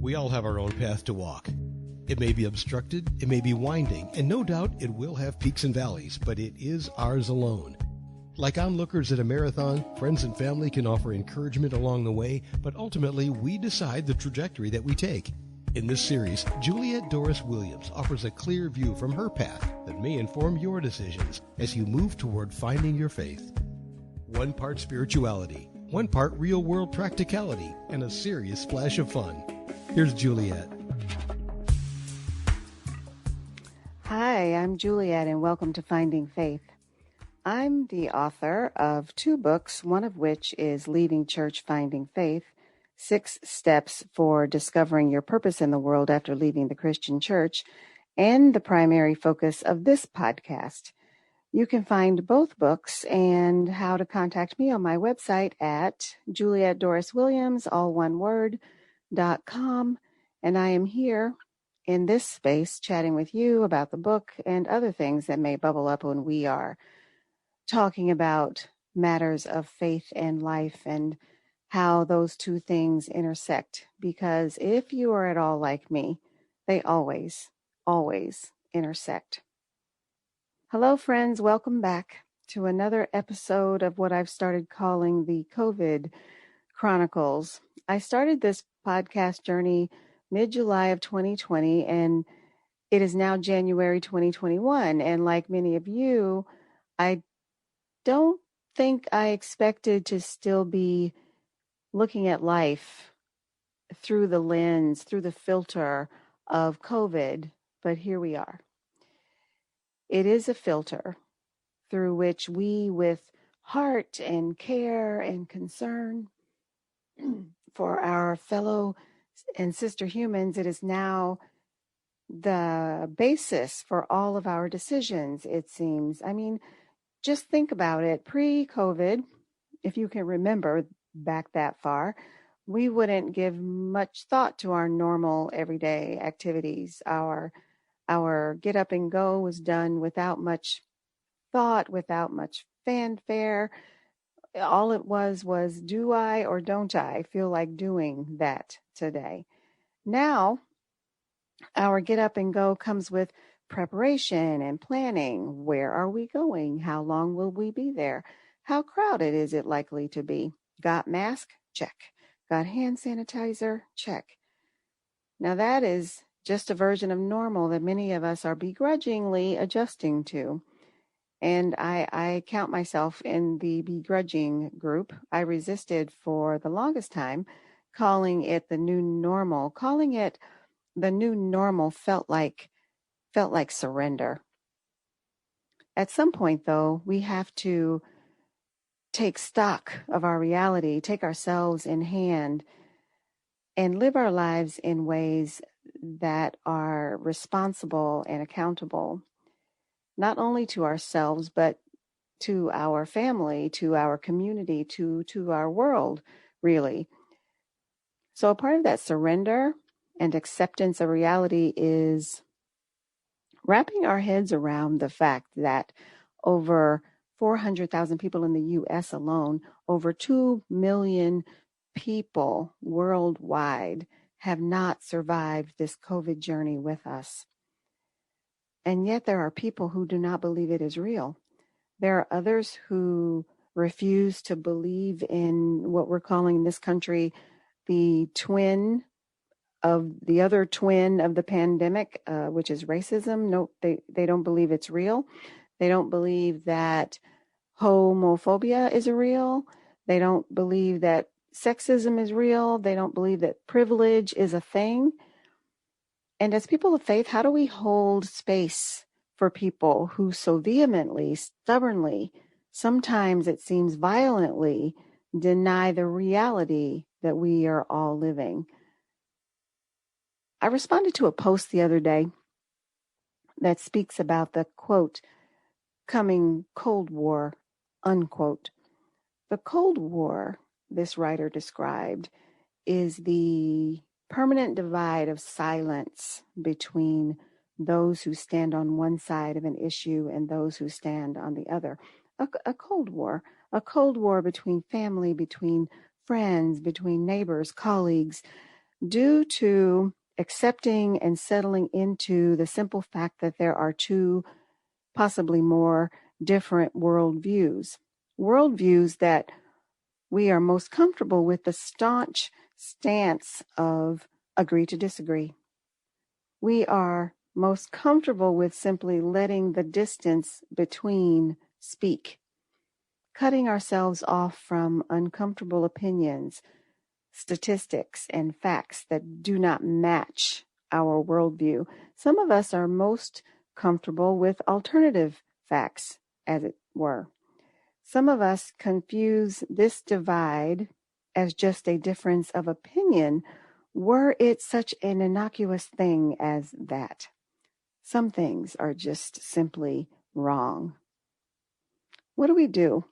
We all have our own path to walk. It may be obstructed, it may be winding, and no doubt it will have peaks and valleys, but it is ours alone. Like onlookers at a marathon, friends and family can offer encouragement along the way, but ultimately we decide the trajectory that we take. In this series, Juliet Dorris-Williams offers a clear view from her path that may inform your decisions as you move toward finding your faith. One part spirituality, one part real-world practicality, and a serious splash of fun. Here's Juliet. Hi, I'm Juliet, and welcome to Finding Faith. I'm the author of 2 books, one of which is Leaving Church, Finding Faith, 6 Steps for Discovering Your Purpose in the World After Leaving the Christian Church, and the primary focus of this podcast. You can find both books and how to contact me on my website at Juliet Dorris-Williams, all one word, .com, and I am here in this space chatting with you about the book and other things that may bubble up when we are talking about matters of faith and life and how those two things intersect. Because if you are at all like me, they always intersect. Hello, friends. Welcome back to another episode of what I've started calling the COVID Chronicles. I started this podcast journey mid-July of 2020, and it is now January 2021. And like many of you, I don't think I expected to still be looking at life through the lens, through the filter of COVID, but here we are. It is a filter through which we, with heart and care and concern for our fellow and sister humans, it is now the basis for all of our decisions, it seems. I mean, just think about it. Pre-COVID, if you can remember back that far, we wouldn't give much thought to our normal everyday activities. Our get up and go was done without much thought, without much fanfare. All it was, do I or don't I feel like doing that today? Now, our get up and go comes with preparation and planning. Where are we going? How long will we be there? How crowded is it likely to be? Got mask? Check. Got hand sanitizer? Check. Now that is just a version of normal that many of us are begrudgingly adjusting to. And I count myself in the begrudging group. I resisted for the longest time calling it the new normal. Calling it the new normal felt like surrender. At some point, though, we have to take stock of our reality, take ourselves in hand, and live our lives in ways that are responsible and accountable, not only to ourselves, but to our family, to our community, to our world, really. So a part of that surrender and acceptance of reality is wrapping our heads around the fact that over 400,000 people in the U.S. alone, over 2 million people worldwide have not survived this COVID journey with us. And yet there are people who do not believe it is real. There are others who refuse to believe in what we're calling in this country the other twin of the pandemic, which is racism. No, they don't believe it's real. They don't believe that homophobia is real. They don't believe that sexism is real. They don't believe that privilege is a thing. And as people of faith, how do we hold space for people who so vehemently, stubbornly, sometimes it seems violently, deny the reality that we are all living? I responded to a post the other day that speaks about the, quote, coming Cold War, unquote. The Cold War, this writer described, is the permanent divide of silence between those who stand on one side of an issue and those who stand on the other. A Cold War between family, between friends, between neighbors, colleagues, due to accepting and settling into the simple fact that there are two, possibly more, different worldviews. Worldviews that we are most comfortable with the staunch stance of agree to disagree. We are most comfortable with simply letting the distance between speak, cutting ourselves off from uncomfortable opinions, statistics, and facts that do not match our worldview. Some of us are most comfortable with alternative facts, as it were. Some of us confuse this divide as just a difference of opinion, were it such an innocuous thing as that. Some things are just simply wrong. What do we do?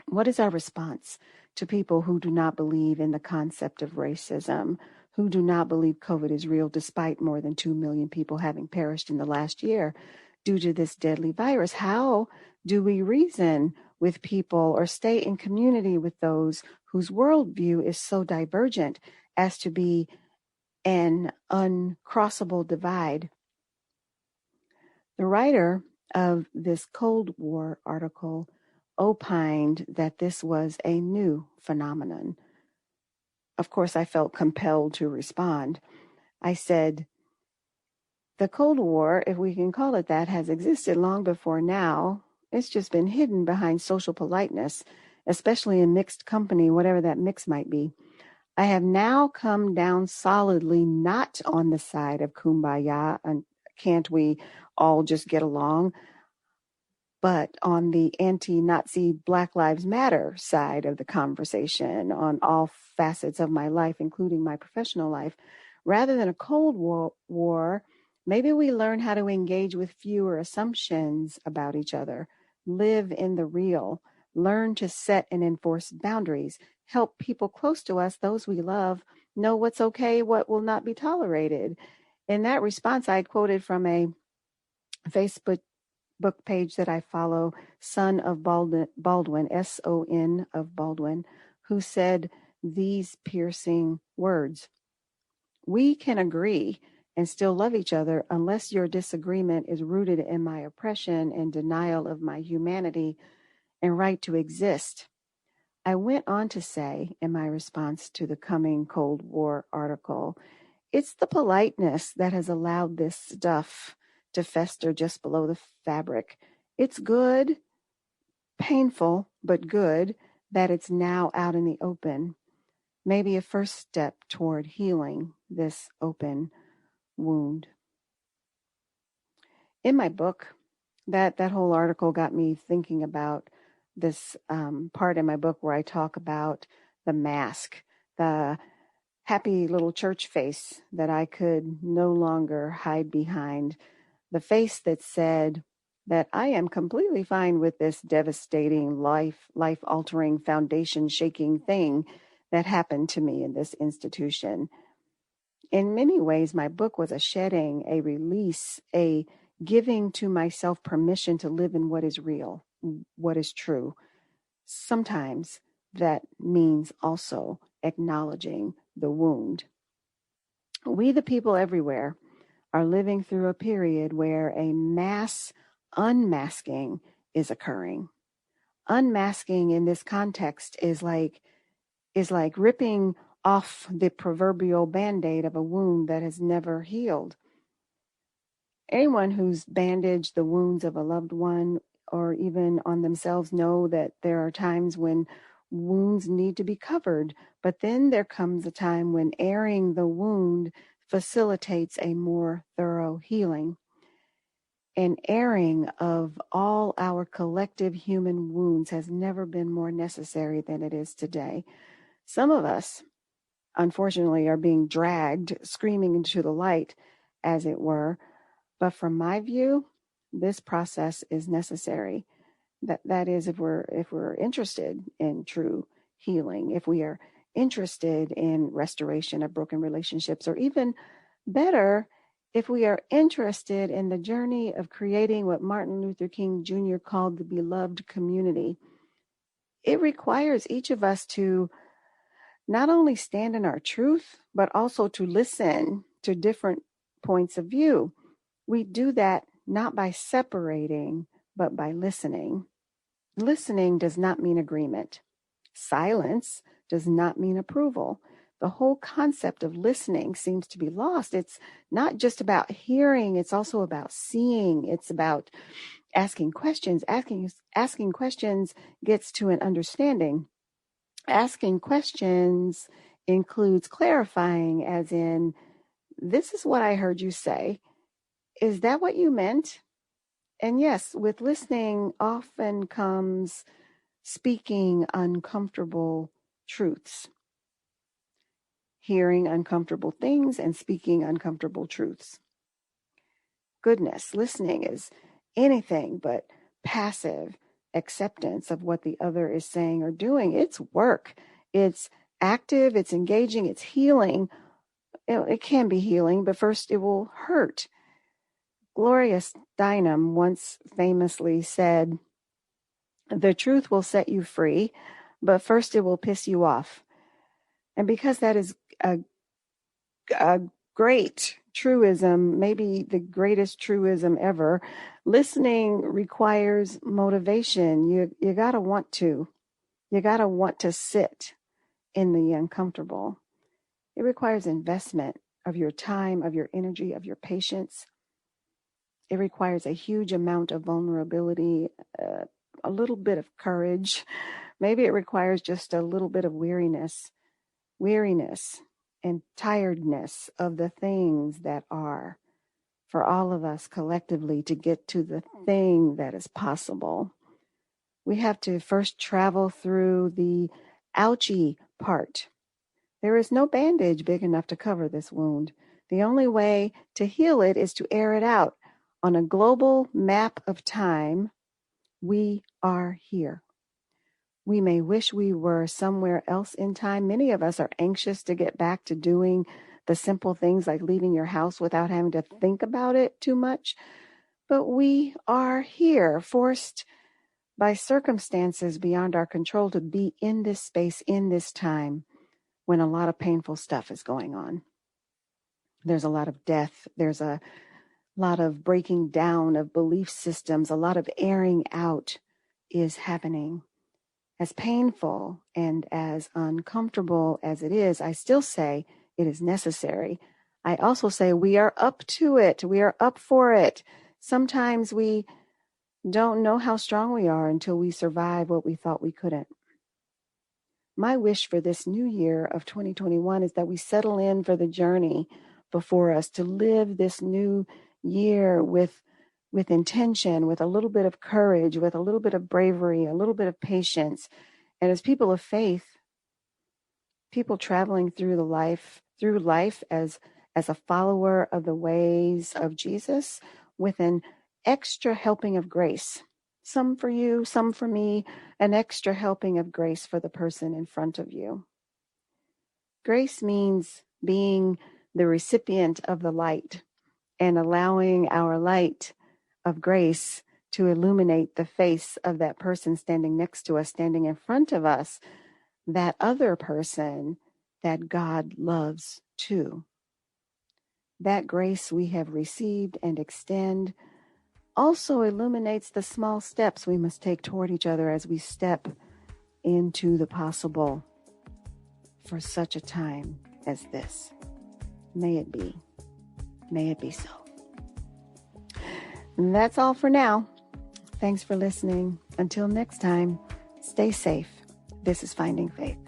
What is our response to people who do not believe in the concept of racism, who do not believe COVID is real despite more than 2 million people having perished in the last year due to this deadly virus? How do we reason with people or stay in community with those whose worldview is so divergent as to be an uncrossable divide? The writer of this Cold War article opined that this was a new phenomenon. Of course, I felt compelled to respond. I said, the Cold War, if we can call it that, has existed long before now. It's just been hidden behind social politeness, especially in mixed company, whatever that mix might be. I have now come down solidly not on the side of kumbaya and can't we all just get along, but on the anti-Nazi Black Lives Matter side of the conversation on all facets of my life, including my professional life. Rather than a Cold War, maybe we learn how to engage with fewer assumptions about each other, live in the real, learn to set and enforce boundaries, help people close to us, those we love, know what's okay, what will not be tolerated. In that response, I quoted from a Facebook page that I follow, Son of Baldwin, S-O-N of Baldwin, who said these piercing words: we can agree and still love each other unless your disagreement is rooted in my oppression and denial of my humanity and right to exist. I went on to say, in my response to the coming Cold War article, it's the politeness that has allowed this stuff to fester just below the fabric. It's good, painful, but good that it's now out in the open. Maybe a first step toward healing this open wound. In my book, that whole article got me thinking about this part in my book where I talk about the mask, the happy little church face that I could no longer hide behind, the face that said that I am completely fine with this devastating, life-altering, foundation-shaking thing that happened to me in this institution. In many ways, my book was a shedding, a release, a giving to myself permission to live in what is real, what is true. Sometimes that means also acknowledging the wound. We, the people everywhere, are living through a period where a mass unmasking is occurring. Unmasking in this context is like ripping off the proverbial Band-Aid of a wound that has never healed. Anyone who's bandaged the wounds of a loved one or even on themselves know that there are times when wounds need to be covered, but then there comes a time when airing the wound facilitates a more thorough healing. An airing of all our collective human wounds has never been more necessary than it is today. Some of us, unfortunately, are being dragged, screaming into the light, as it were. But from my view, this process is necessary. That is, if we're interested in true healing, if we are interested in restoration of broken relationships, or even better, if we are interested in the journey of creating what Martin Luther King Jr. called the beloved community. It requires each of us to not only stand in our truth, but also to listen to different points of view. We do that not by separating, but by listening. Listening does not mean agreement. Silence does not mean approval. The whole concept of listening seems to be lost. It's not just about hearing, it's also about seeing. It's about asking questions. Asking questions gets to an understanding. Asking questions includes clarifying, as in, this is what I heard you say. Is that what you meant? And yes, with listening often comes speaking uncomfortable truths, hearing uncomfortable things and speaking uncomfortable truths. Goodness, listening is anything but passive acceptance of what the other is saying or doing. It's work. It's active, it's engaging, it's healing. It can be healing, but first it will hurt. Gloria Steinem once famously said, "The truth will set you free, but first it will piss you off." And because that is a great truism, maybe the greatest truism ever, listening requires motivation. You got to want to. You got to want to sit in the uncomfortable. It requires investment of your time, of your energy, of your patience. It requires a huge amount of vulnerability, a little bit of courage. Maybe it requires just a little bit of weariness and tiredness of the things that are, for all of us collectively to get to the thing that is possible. We have to first travel through the ouchy part. There is no bandage big enough to cover this wound. The only way to heal it is to air it out. On a global map of time, we are here. We may wish we were somewhere else in time. Many of us are anxious to get back to doing the simple things like leaving your house without having to think about it too much. But we are here, forced by circumstances beyond our control to be in this space, in this time, when a lot of painful stuff is going on. There's a lot of death. There's a lot of breaking down of belief systems. A lot of airing out is happening. As painful and as uncomfortable as it is, I still say it is necessary. I also say we are up to it. We are up for it. Sometimes we don't know how strong we are until we survive what we thought we couldn't. My wish for this new year of 2021 is that we settle in for the journey before us, to live this new year with intention, with a little bit of courage, with a little bit of bravery, a little bit of patience. And as people of faith, people traveling through life as a follower of the ways of Jesus, with an extra helping of grace. Some for you, some for me, an extra helping of grace for the person in front of you. Grace means being the recipient of the light and allowing our light of grace to illuminate the face of that person standing next to us, standing in front of us, that other person that God loves too. That grace we have received and extend also illuminates the small steps we must take toward each other as we step into the possible for such a time as this. May it be. May it be so. And that's all for now. Thanks for listening. Until next time, stay safe. This is Finding Faith.